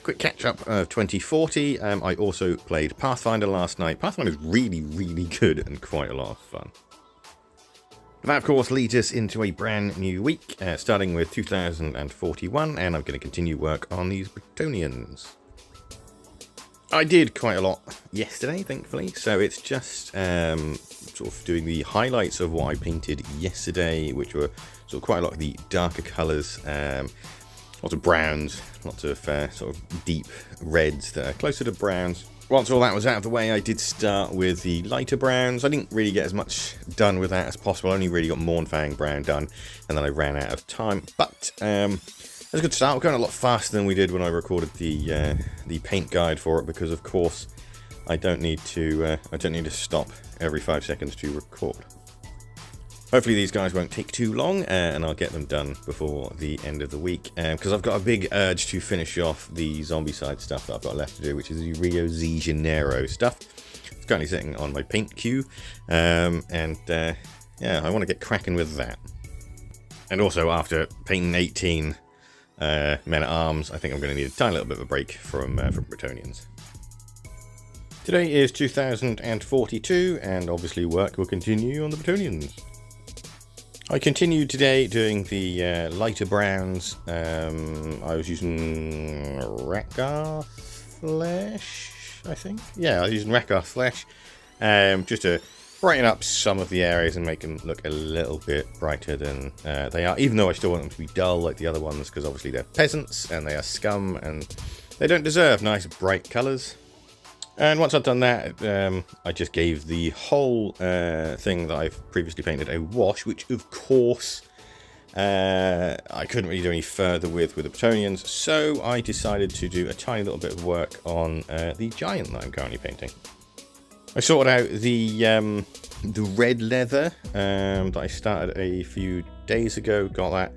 quick catch-up of 2040. I also played Pathfinder last night. Pathfinder is really, really good and quite a lot of fun. That, of course, leads us into a brand new week, starting with 2041, and I'm going to continue work on these Bretonnians. I did quite a lot yesterday, thankfully, so it's just sort of doing the highlights of what I painted yesterday, which were sort of quite a lot of the darker colours, lots of browns, lots of sort of deep reds that are closer to browns. Once all that was out of the way, I did start with the lighter browns. I didn't really get as much done with that as possible. I only really got Mournfang brown done, and then I ran out of time. But it was a good start. We're going a lot faster than we did when I recorded the paint guide for it, because of course I don't need to stop every 5 seconds to record. Hopefully these guys won't take too long, and I'll get them done before the end of the week, because I've got a big urge to finish off the zombie side stuff that I've got left to do, which is the Rio de Janeiro stuff. It's currently sitting on my paint queue, yeah, I want to get cracking with that. And also, after painting 18 men-at-arms, I think I'm going to need a tiny little bit of a break from Bretonnians. Today is 2042, and obviously work will continue on the Bretonnians. I continued today doing the lighter browns. I was using Rakarth Flesh, I think. Yeah, I was using Rakarth Flesh just to brighten up some of the areas and make them look a little bit brighter than they are, even though I still want them to be dull like the other ones, because obviously they're peasants and they are scum and they don't deserve nice bright colours. And once I've done that, I just gave the whole thing that I've previously painted a wash, which of course I couldn't really do any further with the Bretonnians, so I decided to do a tiny little bit of work on the giant that I'm currently painting. I sorted out the red leather that I started a few days ago, got that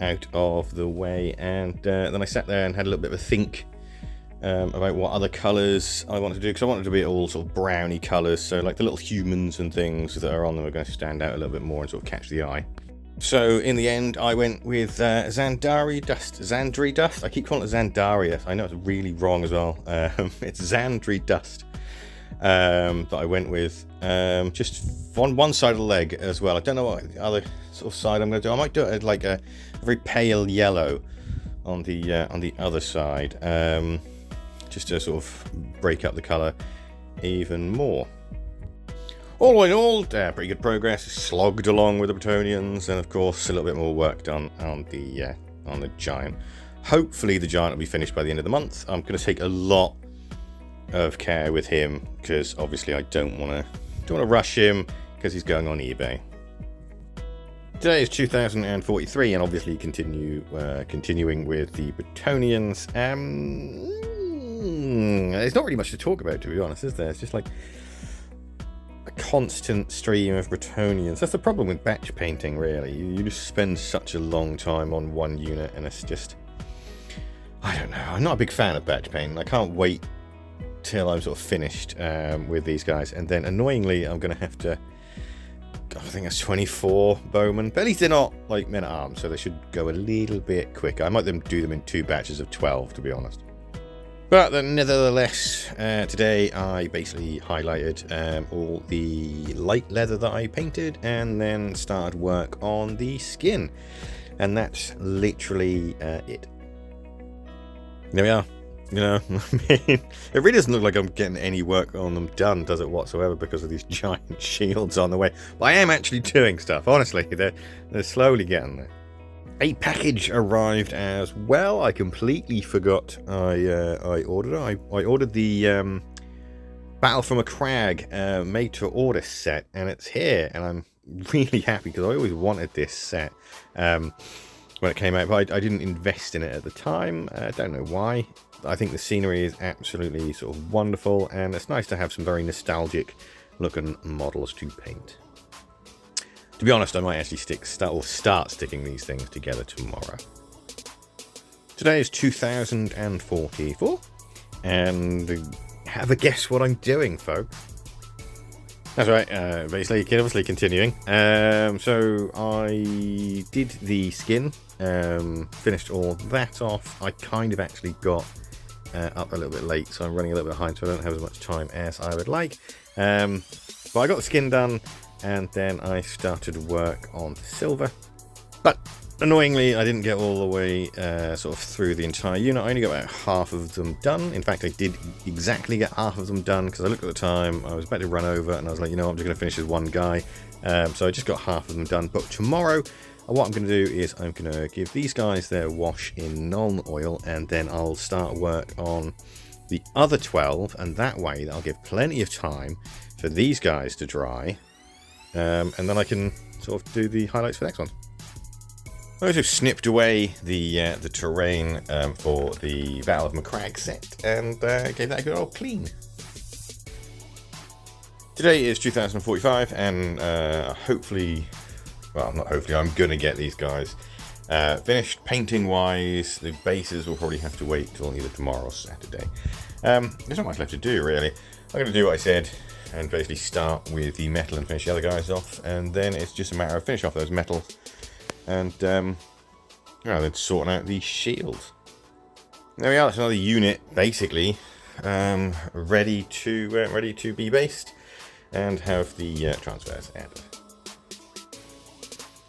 out of the way, and then I sat there and had a little bit of a think about what other colours I wanted to do, because I wanted to be all sort of browny colours, so like the little humans and things that are on them are going to stand out a little bit more and sort of catch the eye. So in the end I went with Zandari Dust. I keep calling it Zandaria. I know it's really wrong as well. It's Zandri Dust that I went with, just on one side of the leg as well. I don't know what the other sort of side I'm going to do. I might do it like a very pale yellow on the other side, just to sort of break up the colour even more. All in all, pretty good progress. Slogged along with the Bretonnians, and of course a little bit more work done on the giant. Hopefully the giant will be finished by the end of the month. I'm going to take a lot of care with him, because obviously I don't want to rush him, because he's going on eBay. Today is 2043, and obviously continuing with the Bretonnians. There's not really much to talk about, to be honest, is there? It's just like a constant stream of Bretonnians. That's the problem with batch painting, really. You just spend such a long time on one unit, and it's just, I don't know. I'm not a big fan of batch painting. I can't wait till I'm sort of finished with these guys, and then annoyingly I'm going to have to, I think that's 24 bowmen, but at least they're not like men-at-arms, so they should go a little bit quicker. I might do them in 2 batches of 12, to be honest. But then, nevertheless, today I basically highlighted all the light leather that I painted, and then started work on the skin, and that's literally it. There we are. You know, I mean, it really doesn't look like I'm getting any work on them done, does it, whatsoever, because of these giant shields on the way. But I am actually doing stuff, honestly. They're slowly getting there. A package arrived as well. I completely forgot I ordered it. I ordered the Battle from a Crag made to order set, and it's here, and I'm really happy, because I always wanted this set when it came out, but I didn't invest in it at the time. I don't know why. I think the scenery is absolutely sort of wonderful, and it's nice to have some very nostalgic looking models to paint. To be honest, I might actually start sticking these things together tomorrow. Today is 2044, and have a guess what I'm doing, folks. That's right, basically, obviously continuing. So I did the skin, finished all that off. I kind of actually got up a little bit late, so I'm running a little bit behind, so I don't have as much time as I would like. But I got the skin done, and then I started work on the silver. But annoyingly, I didn't get all the way sort of through the entire unit. I only got about half of them done. In fact, I did exactly get half of them done, because I looked at the time, I was about to run over, and I was like, you know, I'm just going to finish as one guy. So I just got half of them done. But tomorrow, what I'm going to do is I'm going to give these guys their wash in Nuln oil, and then I'll start work on the other 12, and that way that'll give plenty of time for these guys to dry, and then I can sort of do the highlights for the next one. I also snipped away the terrain for the Battle of Macragge set, and gave that a good old clean. Today is 2045, and hopefully, well, not hopefully, I'm going to get these guys finished painting-wise. The bases will probably have to wait till either tomorrow or Saturday. There's not much left to do, really. I'm going to do what I said, and basically start with the metal and finish the other guys off, and then it's just a matter of finish off those metals, and then sorting out the shields. There we are. That's another unit, basically, ready to be based, and have the transfers added.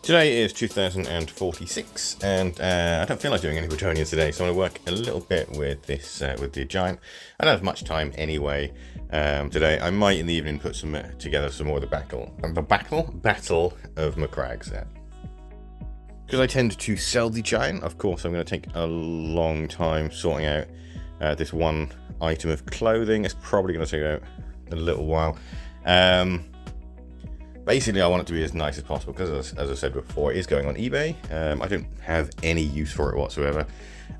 Today is 2046, and I don't feel like doing any Bretonnians today, so I'm going to work a little bit with this with the giant. I don't have much time anyway today. I might in the evening put together some more of the battle of Macragge set. Because I tend to sell the giant, of course, I'm going to take a long time sorting out this one item of clothing. It's probably going to take out a little while. Basically, I want it to be as nice as possible, because as I said before, it is going on eBay. I don't have any use for it whatsoever.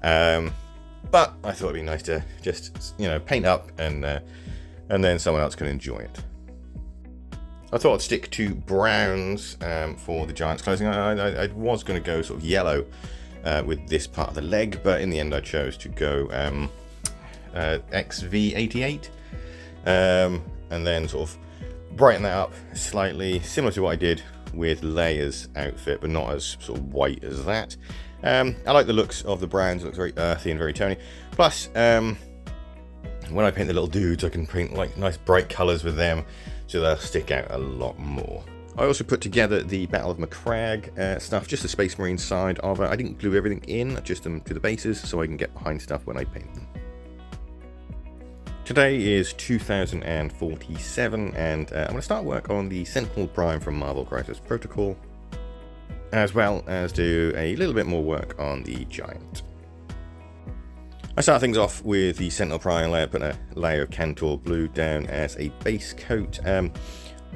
But I thought it'd be nice to just, you know, paint up, and then someone else can enjoy it. I thought I'd stick to browns for the giant's clothing. I was going to go sort of yellow with this part of the leg, but in the end I chose to go XV88, and then sort of brighten that up slightly, similar to what I did with Leia's outfit, but not as sort of white as that. I like the looks of the browns. It looks very earthy and very tony. Plus, when I paint the little dudes, I can paint like nice bright colours with them, so they'll stick out a lot more. I also put together the Battle of Macragge stuff, just the Space Marine side of it. I didn't glue everything in, just them to the bases, so I can get behind stuff when I paint them. Today is 2047, and I'm going to start work on the Sential Prime from Marvel Crisis Protocol, as well as do a little bit more work on the Giant. I start things off with the Sential Prime layer, put a layer of Cantor Blue down as a base coat. I'm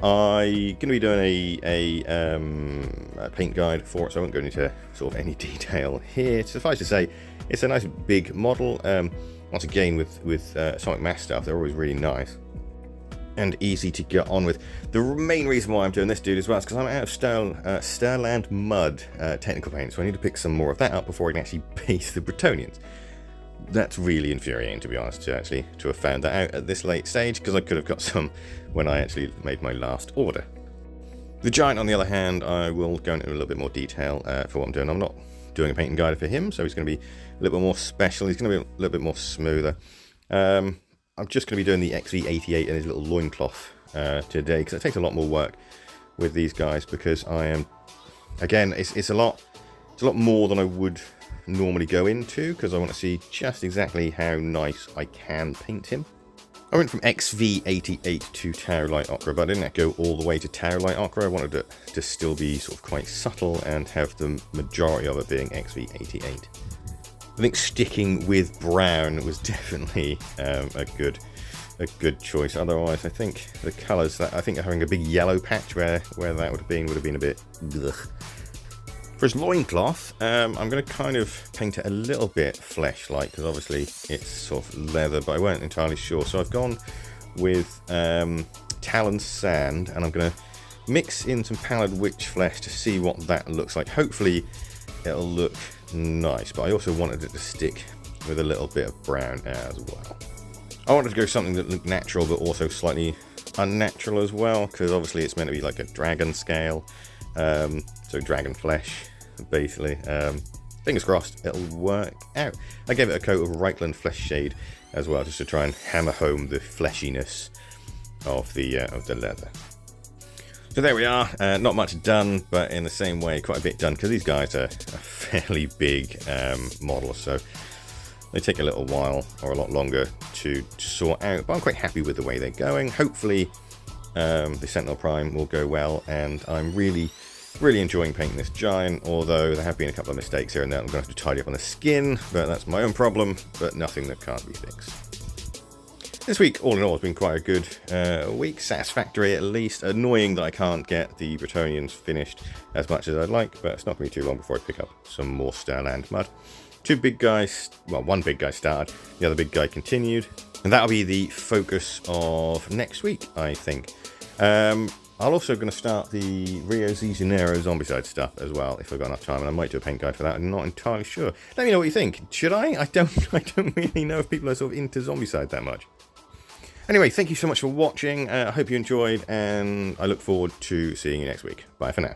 going to be doing a paint guide for it, so I won't go into sort of any detail here. Suffice to say, it's a nice big model. Once again, with Sonic Mass stuff, they're always really nice and easy to get on with. The main reason why I'm doing this dude as well is because I'm out of Stirland Mud technical paint, so I need to pick some more of that up before I can actually base the Bretonnians. That's really infuriating, to be honest, to have found that out at this late stage, because I could have got some when I actually made my last order. The Giant, on the other hand, I will go into a little bit more detail for what I'm doing. I'm not doing a painting guide for him, so he's going to be a little bit more special. He's going to be a little bit more smoother. I'm just going to be doing the XV88 and his little loincloth today, because it takes a lot more work with these guys, because I am, again, it's a lot more than I would normally go into, because I want to see just exactly how nice I can paint him. I went from XV88 to Tower Light Ochre, but I didn't go all the way to Tower Light Ochre. I wanted it to still be sort of quite subtle and have the majority of it being XV88. I think sticking with brown was definitely a good choice. Otherwise, I think the colours, I think having a big yellow patch where that would have been a bit ugh. For his loincloth, I'm going to kind of paint it a little bit flesh-like, because obviously it's sort of leather, but I weren't entirely sure. So I've gone with Talon Sand, and I'm going to mix in some Pallid Witch flesh to see what that looks like. Hopefully it'll look nice, but I also wanted it to stick with a little bit of brown as well. I wanted to go something that looked natural, but also slightly unnatural as well, because obviously it's meant to be like a dragon scale, so dragon flesh, basically. fingers crossed it'll work out. I gave it a coat of Reichland Flesh Shade as well, just to try and hammer home the fleshiness of the leather. So there we are, not much done, but in the same way quite a bit done, because these guys are a fairly big model, so they take a little while or a lot longer to sort out, but I'm quite happy with the way they're going. Hopefully the Sential Prime will go well, and I'm really enjoying painting this giant, although there have been a couple of mistakes here and there. I'm going to have to tidy up on the skin, but that's my own problem, but nothing that can't be fixed. This week, all in all, has been quite a good week, satisfactory at least. Annoying that I can't get the Bretonnians finished as much as I'd like, but it's not going to be too long before I pick up some more Starland mud. Two big guys, well, one big guy started, the other big guy continued, and that'll be the focus of next week, I think. I'm also going to start the Rio de Janeiro Zombicide stuff as well, if I've got enough time, and I might do a paint guide for that. I'm not entirely sure. Let me know what you think. Should I? I don't really know if people are sort of into Zombicide that much. Anyway, thank you so much for watching. I hope you enjoyed, and I look forward to seeing you next week. Bye for now.